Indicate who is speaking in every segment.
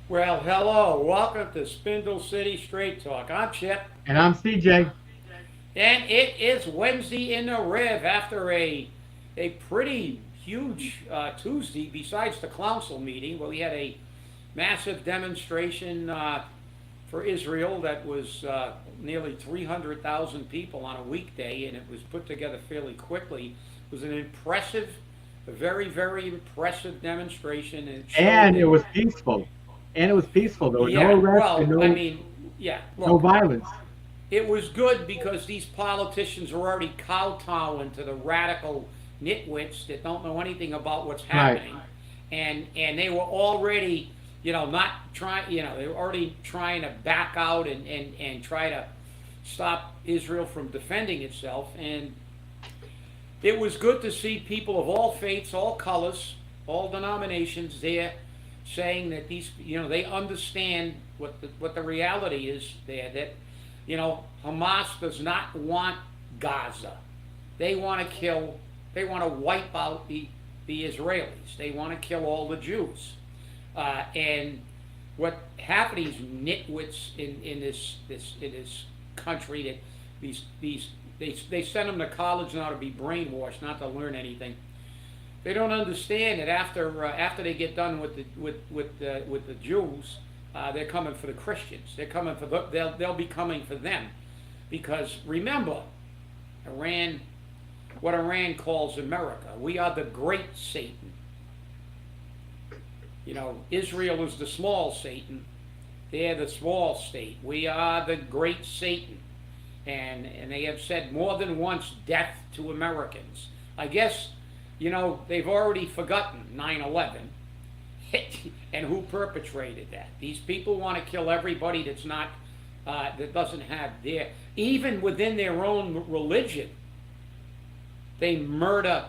Speaker 1: Well, hello. Welcome to Spindle City Straight Talk. I'm Chip,
Speaker 2: And I'm CJ.
Speaker 1: and it is Wednesday in the Riv after a pretty huge Tuesday. Besides the council meeting, where we had a massive demonstration for Israel that was nearly 300,000 people on a weekday, and it was put together fairly quickly. It was an impressive, a very, very impressive demonstration, and it showed
Speaker 2: And it
Speaker 1: that.
Speaker 2: was peaceful. And it was peaceful. There were no
Speaker 1: Yeah,
Speaker 2: arrests and
Speaker 1: well, I mean, yeah,
Speaker 2: no
Speaker 1: look,
Speaker 2: violence.
Speaker 1: it was good because these politicians are already kowtowing to the radical nitwits that don't know anything about what's
Speaker 2: Right.
Speaker 1: happening, and they were already, not trying, they were already trying to back out and try to stop Israel from defending itself, and it was good to see people of all faiths, all colors, all denominations there saying that these, they understand what the reality is there. That, Hamas does not want Gaza. They want to kill. They want to wipe out the Israelis. They want to kill all the Jews. And what half of these nitwits in this country that these they send them to college now to be brainwashed, not to learn anything. They don't understand that after they get done with the Jews, they're coming for the Christians. They're coming for they'll be coming for them, because remember, Iran, what Iran calls America. We are the great Satan. Israel is the small Satan. They're the small state. We are the great Satan. And they have said more than once, death to Americans. I guess, they've already forgotten 9/11 and who perpetrated that. These people want to kill everybody that's not, that doesn't have their, even within their own religion, they murder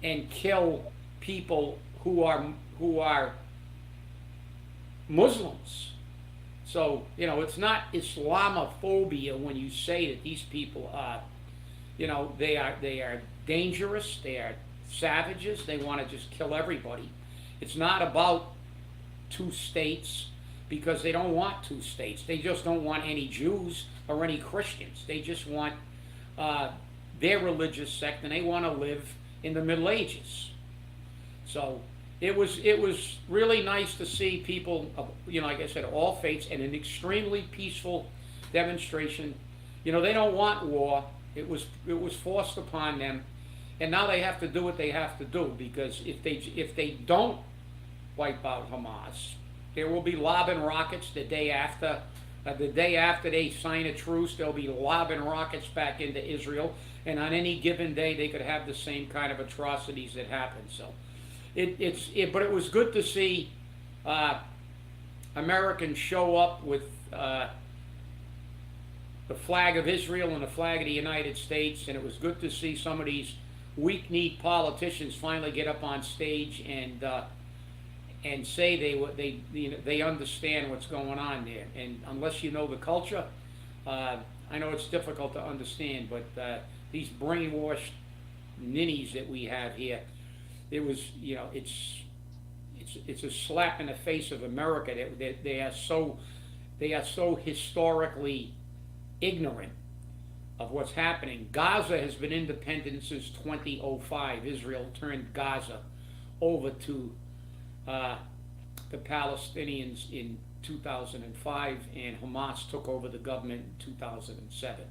Speaker 1: and kill people who are Muslims. So, it's not Islamophobia when you say that these people are, they are dangerous, they are savages, they want to just kill everybody. It's not about two states, because they don't want two states. They just don't want any Jews or any Christians. They just want uh, their religious sect, and they want to live in the Middle Ages. So it was really nice to see people, like I said, all faiths, and an extremely peaceful demonstration. They don't want war. It was forced upon them, and now they have to do what they have to do, because if they don't wipe out Hamas, there will be lobbing rockets the day after. The day after they sign a truce, they'll be lobbing rockets back into Israel, and on any given day, they could have the same kind of atrocities that happen. So, but it was good to see uh, Americans show up with the flag of Israel and the flag of the United States, and it was good to see some of these weak-kneed politicians finally get up on stage and say they understand what's going on there. And unless you know the culture, I know it's difficult to understand, but these brainwashed ninnies that we have here, it was, it's a slap in the face of America that they are so historically ignorant of what's happening. Gaza has been independent since 2005. Israel turned Gaza over to uh, the Palestinians in 2005, and Hamas took over the government in 2007.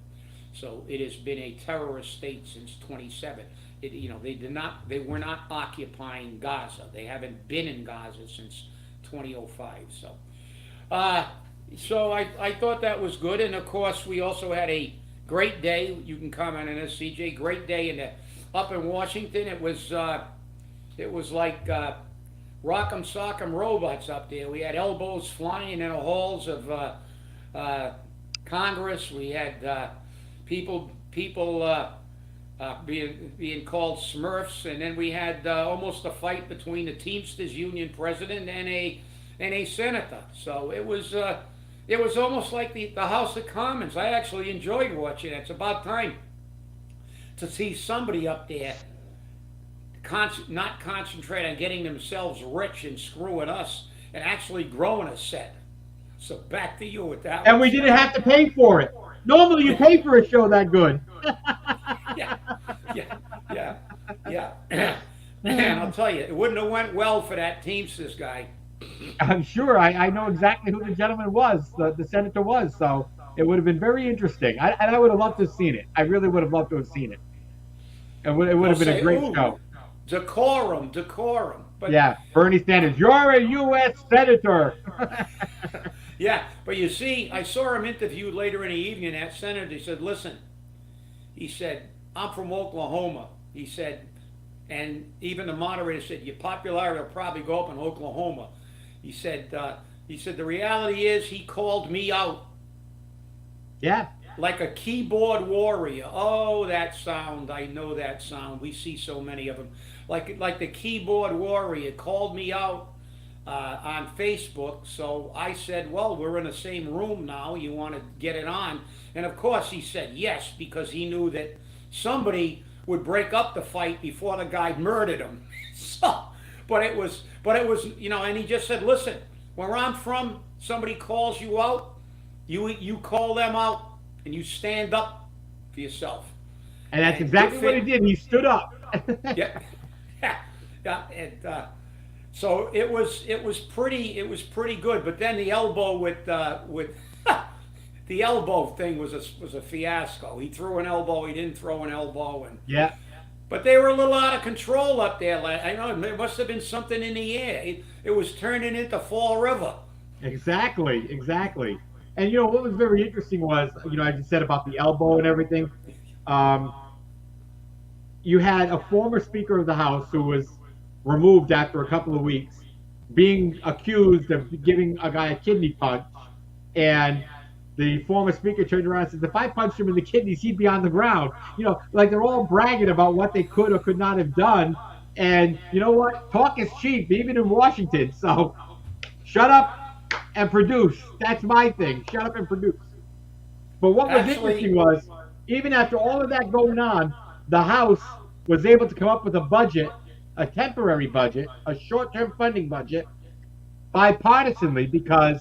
Speaker 1: So it has been a terrorist state since 27. They were not occupying Gaza. They haven't been in Gaza since 2005. Uh, so I thought that was good, and of course we also had a great day. You can comment on this, CJ. Great day up in Washington. It was like rock'em sock'em robots up there. We had elbows flying in the halls of uh, Congress. We had people being called Smurfs, and then we had almost a fight between the Teamsters Union president and a senator. So it was almost like the House of Commons. I actually enjoyed watching it. It's about time to see somebody up there not concentrate on getting themselves rich and screwing us, and actually growing a set. So back to you with that
Speaker 2: And
Speaker 1: one,
Speaker 2: we
Speaker 1: sir.
Speaker 2: didn't have to pay for it. Normally, you pay for a show that good.
Speaker 1: Yeah, yeah, yeah, yeah. And I'll tell you, it wouldn't have went well for that Teamsters guy.
Speaker 2: I'm sure. I know exactly who the gentleman was, the senator was. So it would have been very interesting. And I would have loved to have seen it. I really would have loved to have seen it. It would
Speaker 1: They'll
Speaker 2: have been a
Speaker 1: say,
Speaker 2: great
Speaker 1: "Ooh,
Speaker 2: show.
Speaker 1: decorum, decorum." But
Speaker 2: Yeah, Bernie Sanders, you're a U.S. senator.
Speaker 1: yeah, but you see, I saw him interviewed later in the evening. That senator, he said, "Listen," he said, "I'm from Oklahoma." He said, and even the moderator said, "Your popularity will probably go up in Oklahoma." He said, the reality is he called me out
Speaker 2: Yeah,
Speaker 1: like a keyboard warrior. Oh, that sound! I know that sound. We see so many of them. Like the keyboard warrior called me out on Facebook. So I said, "Well, we're in the same room now. You want to get it on?" And of course, he said yes because he knew that somebody would break up the fight before the guy murdered him. So, and he just said, "Listen, where I'm from, somebody calls you out, you call them out, and you stand up for yourself."
Speaker 2: and that's
Speaker 1: And
Speaker 2: exactly what he did. He stood up.
Speaker 1: Yeah, yeah, and so it was pretty good. But then the elbow with the elbow thing was a fiasco. He threw an elbow, he didn't throw an elbow, and
Speaker 2: Yeah,
Speaker 1: but they were a little out of control up there. I know there must have been something in the air. It was turning into Fall River.
Speaker 2: exactly. And what was very interesting was, I just said about the elbow and everything. Um, you had a former Speaker of the House who was removed after a couple of weeks, being accused of giving a guy a kidney punch, and the former Speaker turned around and said, "If I punched him in the kidneys, he'd be on the ground." Like they're all bragging about what they could or could not have done. And you know what? Talk is cheap, even in Washington. So shut up and produce. That's my thing. Shut up and produce. But what was interesting was, even after all of that going on, the House was able to come up with a budget, a temporary budget, a short-term funding budget, bipartisanly, because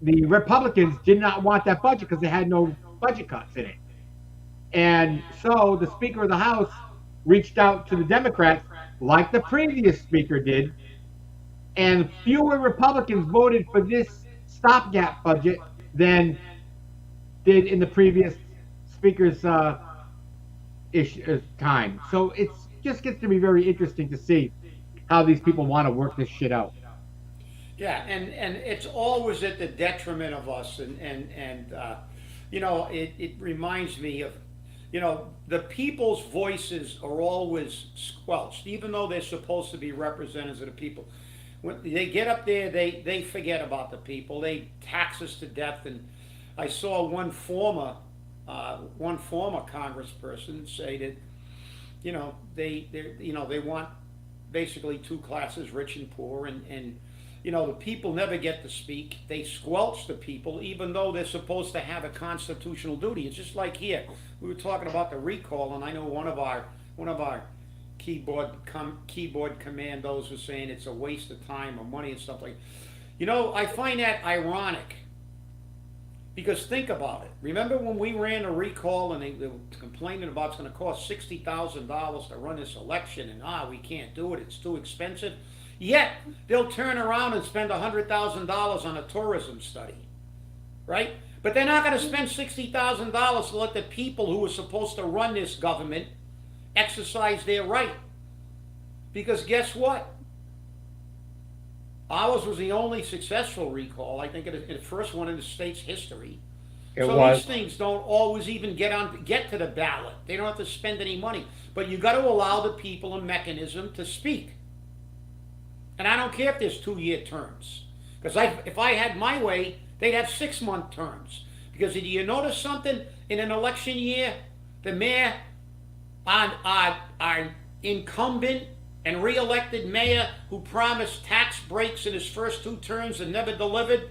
Speaker 2: the Republicans did not want that budget because they had no budget cuts in it. And so the Speaker of the House reached out to the Democrats, like the previous Speaker did, and fewer Republicans voted for this stopgap budget than did in the previous Speaker's time. So it just gets to be very interesting to see how these people want to work this shit out.
Speaker 1: Yeah, and it's always at the detriment of us, and it reminds me of, the people's voices are always squelched, even though they're supposed to be representatives of the people. When they get up there, they forget about the people. They tax us to death. And I saw one former congressperson say that, they want basically two classes, rich and poor, and the people never get to speak. They squelch the people, even though they're supposed to have a constitutional duty. It's just like here. We were talking about the recall, and I know one of our keyboard commandos was saying it's a waste of time or money and stuff like that. I find that ironic, because think about it. Remember when we ran a recall and they were complaining about it's going to cost $60,000 to run this election, and we can't do it, it's too expensive. Yet they'll turn around and spend $100,000 on a tourism study, right? But they're not going to spend $60,000 to let the people who are supposed to run this government exercise their right. Because guess what? Ours was the only successful recall, I think, the first one in the state's history. These things don't always even get to the ballot. They don't have to spend any money. But you got to allow the people a mechanism to speak. And I don't care if there's 2-year terms. Because if I had my way, they'd have 6-month terms. Because did you notice something in an election year? The mayor, our incumbent and re-elected mayor who promised tax breaks in his first 2 terms and never delivered,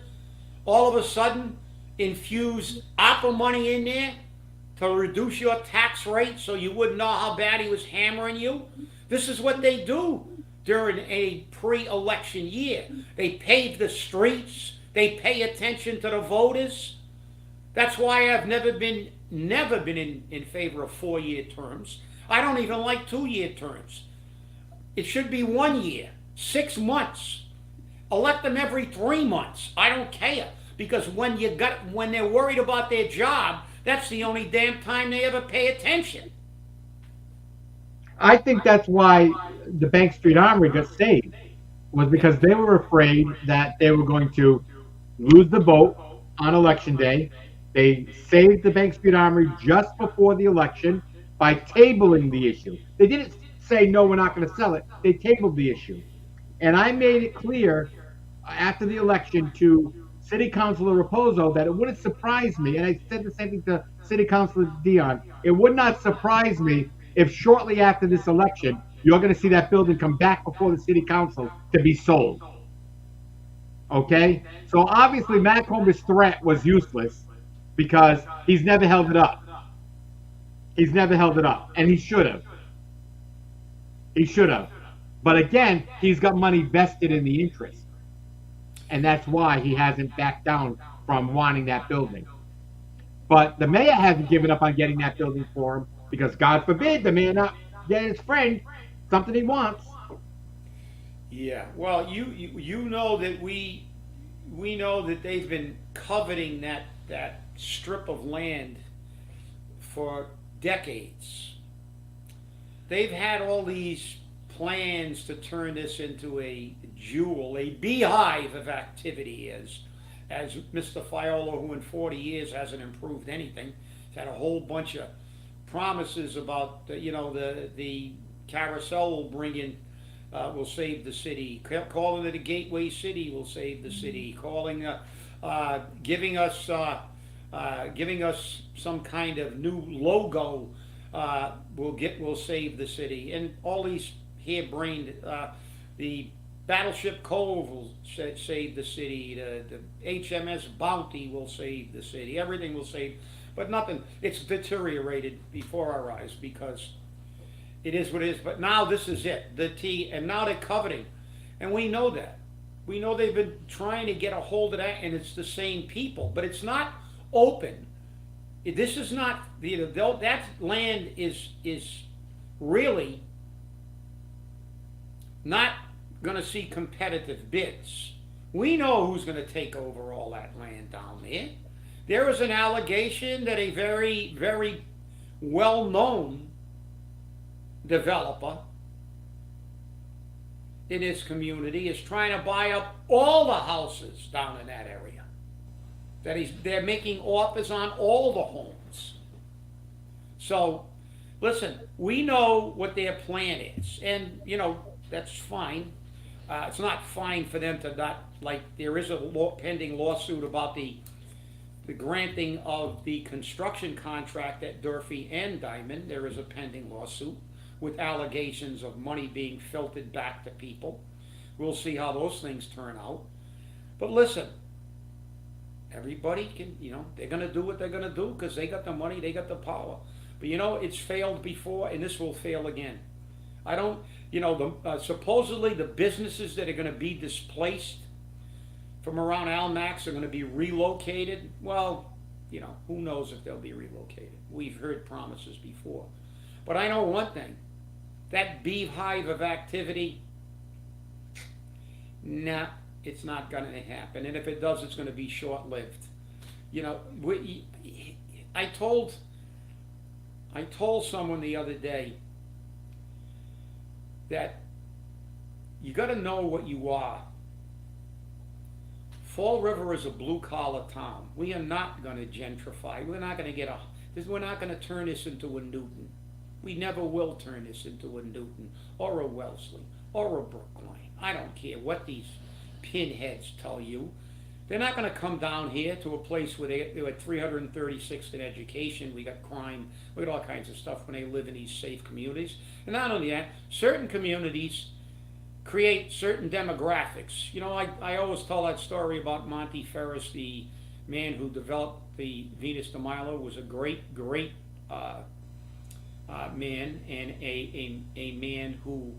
Speaker 1: all of a sudden infused ARPA money in there to reduce your tax rate so you wouldn't know how bad he was hammering you. This is what they do. during a pre-election year. They pave the streets. They pay attention to the voters. That's why I've never been in favor of 4-year terms. I don't even like 2-year terms. It should be 1 year, 6 months. Elect them every 3 months. I don't care, because when they're worried about their job, that's the only damn time they ever pay attention.
Speaker 2: I think that's why the Bank Street Armory got saved, was because they were afraid that they were going to lose the vote on election day. They saved the Bank Street Armory just before the election by tabling the issue. They didn't say, no, we're not going to sell it. They tabled the issue. And I made it clear after the election to City Councilor Raposo that it wouldn't surprise me, and I said the same thing to City Councilor Dion, it would not surprise me if shortly after this election, you're going to see that building come back before the City Council to be sold. Okay? So obviously Matt Comer's threat was useless because he's never held it up. He's never held it up, and he should have. He should have. But again, he's got money vested in the interest. And that's why he hasn't backed down from wanting that building. But the mayor hasn't given up on getting that building for him because, God forbid, the mayor not get his friend something he wants.
Speaker 1: Yeah, well, you know that we know that they've been coveting that strip of land for decades. They've had all these plans to turn this into a jewel, a beehive of activity, as Mr. Fiola, who in 40 years hasn't improved anything, has had a whole bunch of promises about the carousel will bring in, will save the city, calling it a gateway city will save the city, calling giving us some kind of new logo will save the city, and all these harebrained, the Battleship Cove will save the city, the HMS Bounty will save the city, everything will save, but nothing. It's deteriorated before our eyes because it is what it is. But now this is it, and now they're coveting, and we know that. We know they've been trying to get a hold of that, and it's the same people, but it's not open. This is not, that land is really not going to see competitive bids. We know who's going to take over all that land down there. There is an allegation that a very, very well-known developer in his community is trying to buy up all the houses down in that area. They're making offers on all the homes. So, listen, we know what their plan is, and that's fine. It's not fine for them to not, like, there is a pending lawsuit about the granting of the construction contract at Durfee and Diamond. There is a pending lawsuit with allegations of money being filtered back to people. We'll see how those things turn out. But listen, everybody can, they're going to do what they're going to do because they got the money, they got the power. But it's failed before, and this will fail again. I don't, supposedly the businesses that are going to be displaced from around Almax are going to be relocated. Well, who knows if they'll be relocated. We've heard promises before. But I know one thing, that beehive of activity, nah, it's not going to happen. And if it does, it's going to be short-lived. I told someone the other day that you got to know what you are. Fall River is a blue-collar town. We are not going to gentrify. We're not going to we're not going to turn this into a Newton. We never will turn this into a Newton or a Wellesley or a Brookline. I don't care what these pinheads tell you. They're not going to come down here to a place where they're at 336th in education. We got crime, we got all kinds of stuff when they live in these safe communities. And not only that, certain communities create certain demographics. I always tell that story about Monty Ferris, the man who developed the Venus de Milo, was a great man, and a man who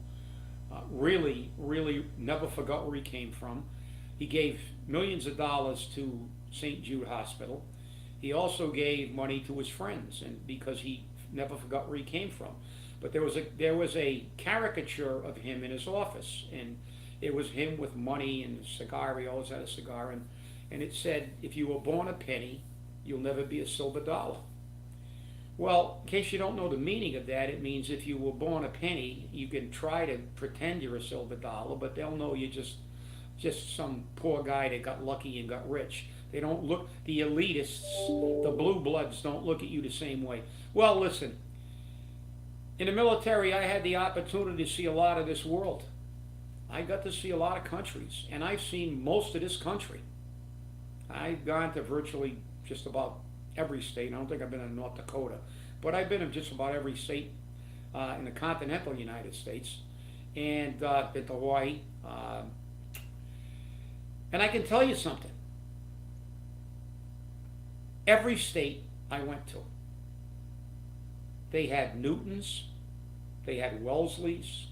Speaker 1: really, really never forgot where he came from. He gave millions of dollars to St. Jude Hospital. He also gave money to his friends, and because he never forgot where he came from. But there was a caricature of him in his office, and it was him with money and a cigar. He always had a cigar, and it said, "If you were born a penny, you'll never be a silver dollar." Well, in case you don't know the meaning of that, it means if you were born a penny, you can try to pretend you're a silver dollar, but they'll know you're just some poor guy that got lucky and got rich. They don't look, the elitists, the blue bloods don't look at you the same way. Well, listen, in the military, I had the opportunity to see a lot of this world. I got to see a lot of countries, and I've seen most of this country. I've gone to virtually just about every state. I don't think I've been in North Dakota, but I've been in just about every state in the continental United States, and been to Hawaii. And I can tell you something. Every state I went to, they had Newtons, they had Welsleys,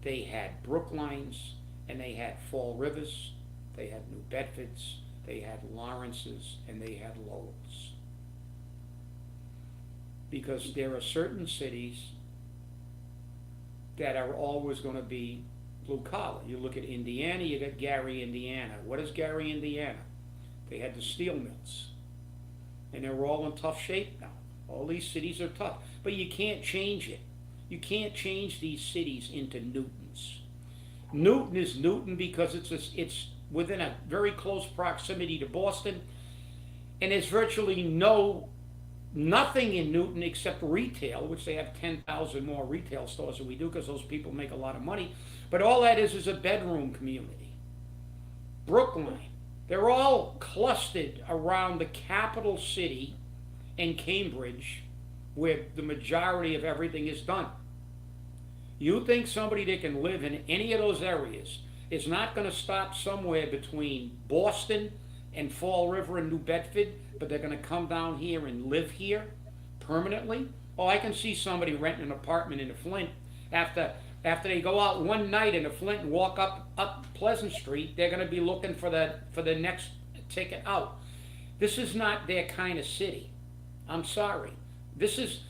Speaker 1: they had Brooklines, and they had Fall Rivers, they had New Bedfords, they had Lawrences, and they had Lowells. Because there are certain cities that are always going to be blue collar. You look at Indiana, you got Gary, Indiana. What is Gary, Indiana? They had the steel mills. And they're all in tough shape now. All these cities are tough. But you can't change it. You can't change these cities into Newtons. Newton is Newton because it's within a very close proximity to Boston. And there's virtually nothing in Newton except retail, which they have 10,000 more retail stores than we do because those people make a lot of money. But all that is a bedroom community. Brookline. They're all clustered around the capital city and Cambridge, where the majority of everything is done. You think somebody that can live in any of those areas is not going to stop somewhere between Boston and Fall River and New Bedford, but they're going to come down here and live here permanently? Oh, I can see somebody renting an apartment in the Flint after they go out one night in the Flint and walk up Pleasant Street. They're going to be looking for the next ticket out. This is not their kind of city. I'm sorry. This is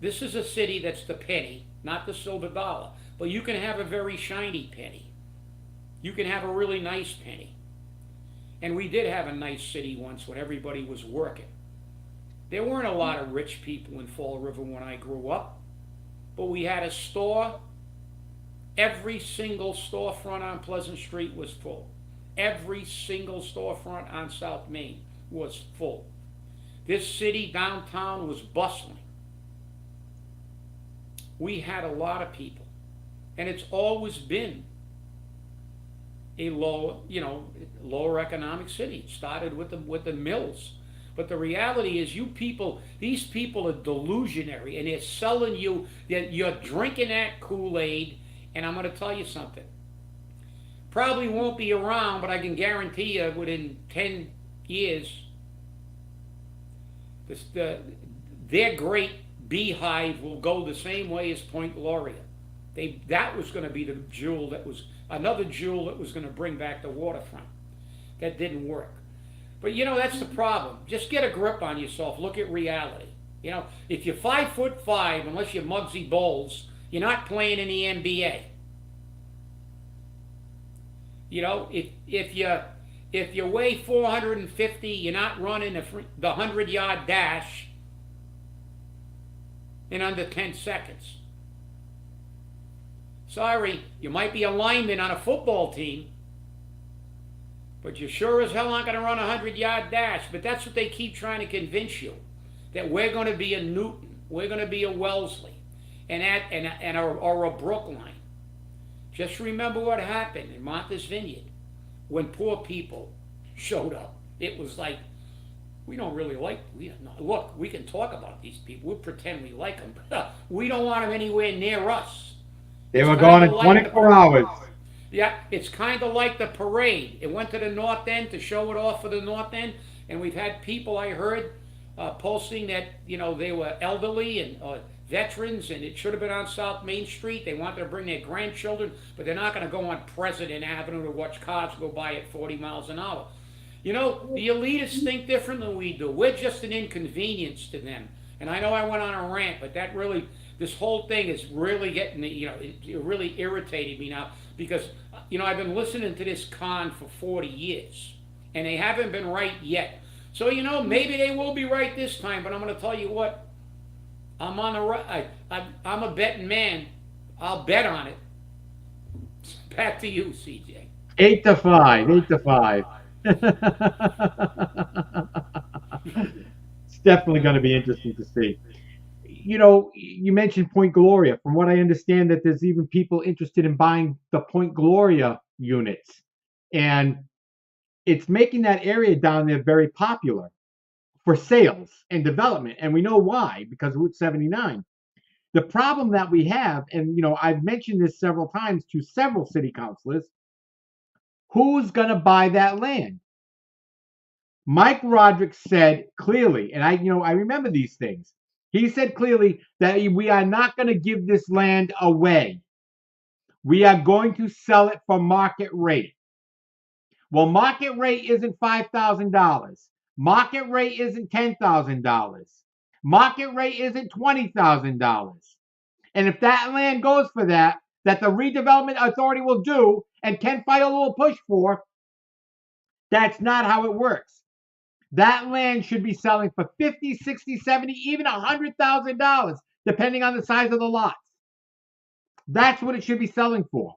Speaker 1: a city that's the penny, not the silver dollar. But you can have a very shiny penny. You can have a really nice penny. And we did have a nice city once when everybody was working. There weren't a lot of rich people in Fall River when I grew up. But we had a store. Every single storefront on Pleasant Street was full. Every single storefront on South Main was full. This city downtown was bustling. We had a lot of people. And it's always been a lower economic city. It started with the mills. But the reality is these people are delusionary, and they're selling you that you're drinking that Kool-Aid. And I'm going to tell you something. Probably won't be around, but I can guarantee you within 10 years, their great beehive will go the same way as Point Gloria. That was going to be another jewel that was going to bring back the waterfront. That didn't work. But that's the problem. Just get a grip on yourself. Look at reality. If you're 5'5", unless you're Muggsy Bowles, you're not playing in the NBA. If you weigh 450, you're not running the 100-yard dash in under 10 seconds. Sorry, you might be a lineman on a football team, but you sure as hell aren't going to run a 100-yard dash. But that's what they keep trying to convince you, that we're going to be a Newton, we're going to be a Wellesley, or a Brookline. Just remember what happened in Martha's Vineyard when poor people showed up. It was like, we don't really look, we can talk about these people, we pretend we like them, but we don't want them anywhere near us.
Speaker 2: They were gone in 24 hours.
Speaker 1: Yeah, it's kind of like the parade. It went to the North End to show it off for the North End, and we've had people, I heard, posting that, they were elderly and veterans, and it should have been on South Main Street. They wanted to bring their grandchildren, but they're not going to go on President Avenue to watch cars go by at 40 miles an hour. The elitists think different than we do. We're just an inconvenience to them. And I know I went on a rant, but this whole thing is really getting, it really irritated me now, because, I've been listening to this con for 40 years, and they haven't been right yet. So, maybe they will be right this time, but I'm going to tell you what, I'm on the right. I'm a betting man. I'll bet on it. Back to you, CJ.
Speaker 2: 8-5. 8-5. It's definitely going to be interesting to see. You mentioned Point Gloria. From what I understand, that there's even people interested in buying the Point Gloria units, and it's making that area down there very popular for sales and development. And we know why, because Route 79. The problem that we have, and I've mentioned this several times to several city councilors, who's going to buy that land? Mike Roderick said clearly, and I remember these things. He said clearly that we are not going to give this land away. We are going to sell it for market rate. Well, market rate isn't $5,000. Market rate isn't $10,000. Market rate isn't $20,000. And if that land goes for that the redevelopment authority will do and Ken Feil will push for, that's not how it works. That land should be selling for $50,000, $60,000, $70,000, even $100,000, depending on the size of the lots. That's what it should be selling for.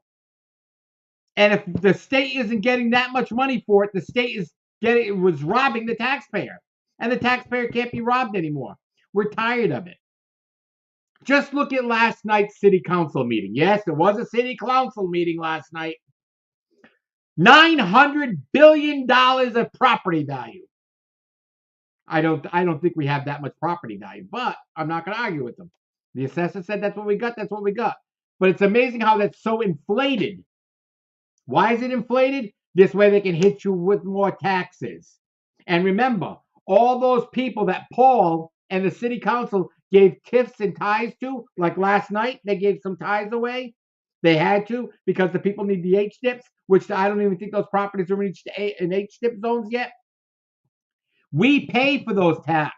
Speaker 2: And if the state isn't getting that much money for it, the state was robbing the taxpayer. And the taxpayer can't be robbed anymore. We're tired of it. Just look at last night's city council meeting. Yes, it was a city council meeting last night. $900 billion of property value. I don't think we have that much property value, but I'm not going to argue with them. The assessor said that's what we got, that's what we got. But it's amazing how that's so inflated. Why is it inflated? This way they can hit you with more taxes. And remember, all those people that Paul and the city council gave TIFs and TIEs to, like last night, they gave some TIEs away. They had to, because the people need the HDIPs, which I don't even think those properties are reached in HDIP zones yet. We pay for those tax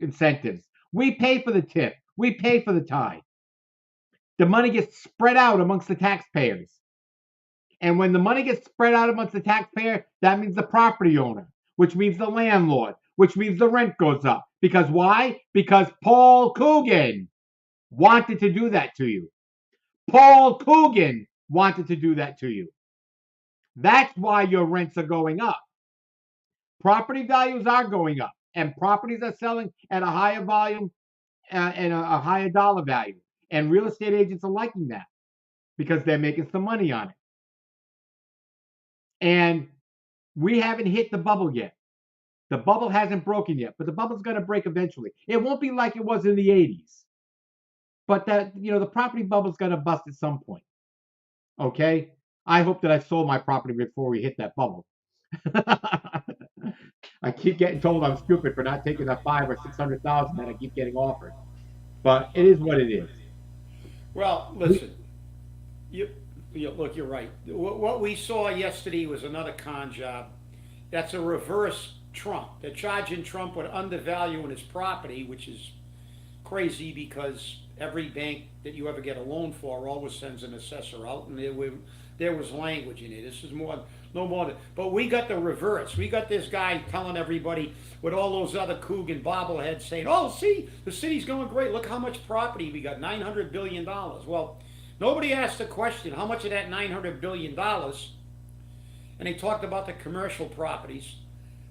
Speaker 2: incentives. We pay for the TIF. We pay for the tie. The money gets spread out amongst the taxpayers. And when the money gets spread out amongst the taxpayer, that means the property owner, which means the landlord, which means the rent goes up. Because why? Because Paul Coogan wanted to do that to you. Paul Coogan wanted to do that to you. That's why your rents are going up. Property values are going up, and properties are selling at a higher volume and a higher dollar value. And real estate agents are liking that because they're making some money on it. And we haven't hit the bubble yet. The bubble hasn't broken yet, but the bubble's going to break eventually. It won't be like it was in the 80s. But the property bubble's going to bust at some point. Okay? I hope that I sold my property before we hit that bubble. I keep getting told I'm stupid for not taking that $500,000 or $600,000 that I keep getting offered. But it is what it is.
Speaker 1: Well, listen. Look, you're right. What we saw yesterday was another con job. That's a reverse Trump. They're charging Trump with undervaluing his property, which is crazy because every bank that you ever get a loan for always sends an assessor out, and there was language in it. This is no more. But we got the reverse. We got this guy telling everybody with all those other Coogan bobbleheads saying, "Oh, see, the city's going great. Look how much property we got, $900 billion." Well, nobody asked the question, how much of that $900 billion, and they talked about the commercial properties,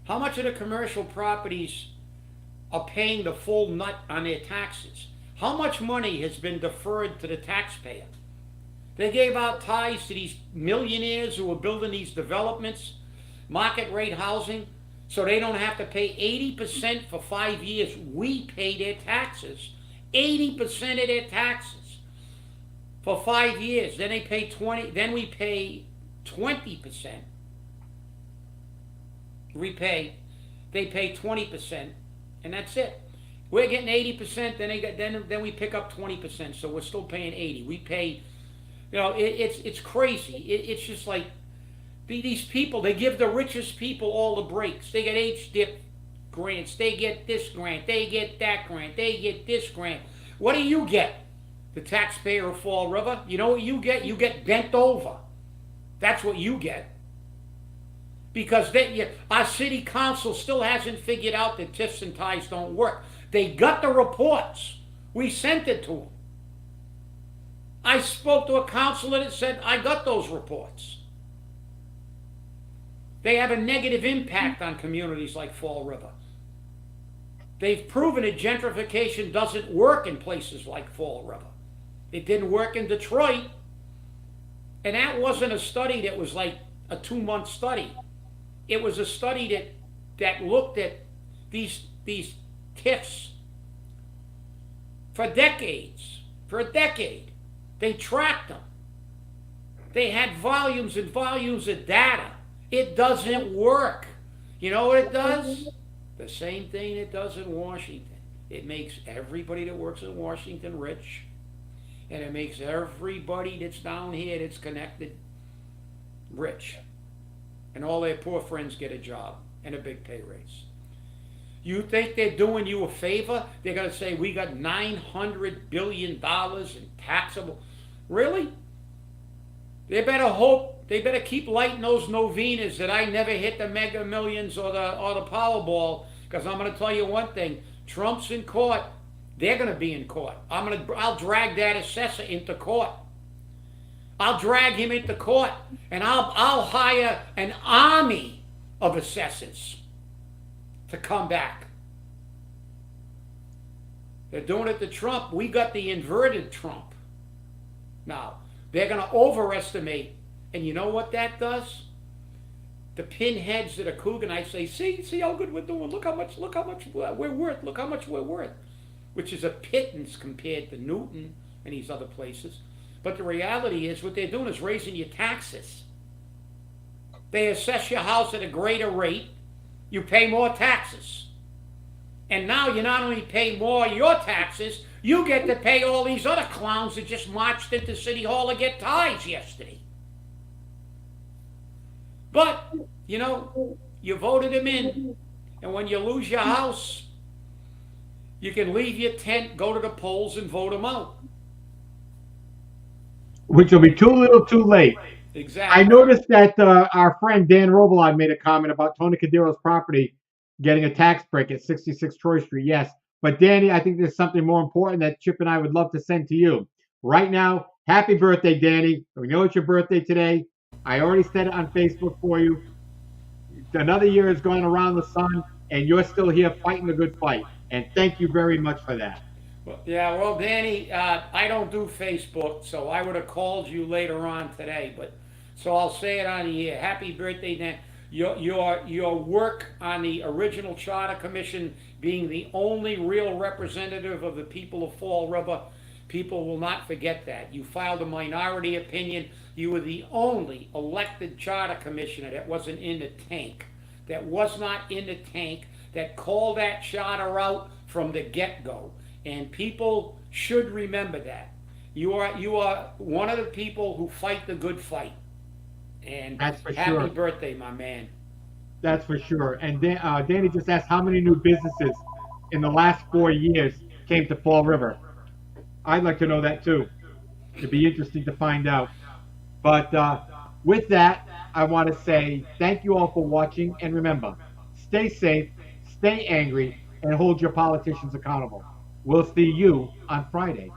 Speaker 1: how much of the commercial properties are paying the full nut on their taxes? How much money has been deferred to the taxpayer? They gave out ties to these millionaires who were building these developments, market rate housing, so they don't have to pay 80% for 5 years. We pay their taxes, 80% of their taxes for 5 years. Then they pay 20. Then we pay 20%. They pay 20%, and that's it. We're getting 80%, then we pick up 20%, so we're still paying 80. We pay, it's crazy. It's just like these people. They give the richest people all the breaks. They get HDIP grants. They get this grant. They get that grant. They get this grant. What do you get? The taxpayer of Fall River. You know what you get? You get bent over. That's what you get. Because our city council still hasn't figured out that TIFs and TIEs don't work. They got the reports. We sent it to them. I spoke to a councilor that said, I got those reports. They have a negative impact on communities like Fall River. They've proven that gentrification doesn't work in places like Fall River. It didn't work in Detroit. And that wasn't a study that was like a 2-month study. It was a study that looked at these TIFs for decades. For a decade. They tracked them. They had volumes and volumes of data. It doesn't work. You know what it does? The same thing it does in Washington. It makes everybody that works in Washington rich. And it makes everybody that's down here that's connected rich. And all their poor friends get a job and a big pay raise. You think they're doing you a favor? They're going to say, we got $900 billion in taxable. Really? They better keep lighting those novenas that I never hit the Mega Millions or the Powerball, because I'm going to tell you one thing. Trump's in court. They're going to be in court. I'll drag that assessor into court. I'll drag him into court, and I'll hire an army of assessors to come back. They're doing it to Trump. We got the inverted Trump. Now, they're going to overestimate, and you know what that does? The pinheads that are Coogan, I say, see how good we're doing. Look how much we're worth. Look how much we're worth. Which is a pittance compared to Newton and these other places. But the reality is what they're doing is raising your taxes. They assess your house at a greater rate. You pay more taxes. And now you not only pay more your taxes, you get to pay all these other clowns that just marched into City Hall to get ties yesterday. But, you voted them in. And when you lose your house, you can leave your tent, go to the polls, and vote them out.
Speaker 2: Which will be too little too late.
Speaker 1: Exactly.
Speaker 2: I noticed that our friend Dan Robillard made a comment about Tony Cadiro's property getting a tax break at 66 Troy Street. Yes. But Danny, I think there's something more important that Chip and I would love to send to you. Right now, happy birthday, Danny. We know it's your birthday today. I already said it on Facebook for you. Another year has gone around the sun, and you're still here fighting the good fight. And thank you very much for that.
Speaker 1: Well, Danny, I don't do Facebook, so I would have called you later on today. So I'll say it on the air. Happy birthday, Dan. Your work on the original Charter Commission, being the only real representative of the people of Fall River, people will not forget that. You filed a minority opinion. You were the only elected Charter Commissioner that wasn't in the tank. That was not in the tank. That called that charter out from the get-go. And people should remember that. You are one of the people who fight the good fight. And
Speaker 2: that's for
Speaker 1: happy
Speaker 2: sure.
Speaker 1: birthday, my man.
Speaker 2: That's for sure. And Danny just asked how many new businesses in the last 4 years came to Fall River. I'd like to know that too. It'd be interesting to find out. But with that, I want to say thank you all for watching. And remember, stay safe, stay angry, and hold your politicians accountable. We'll see you on Friday.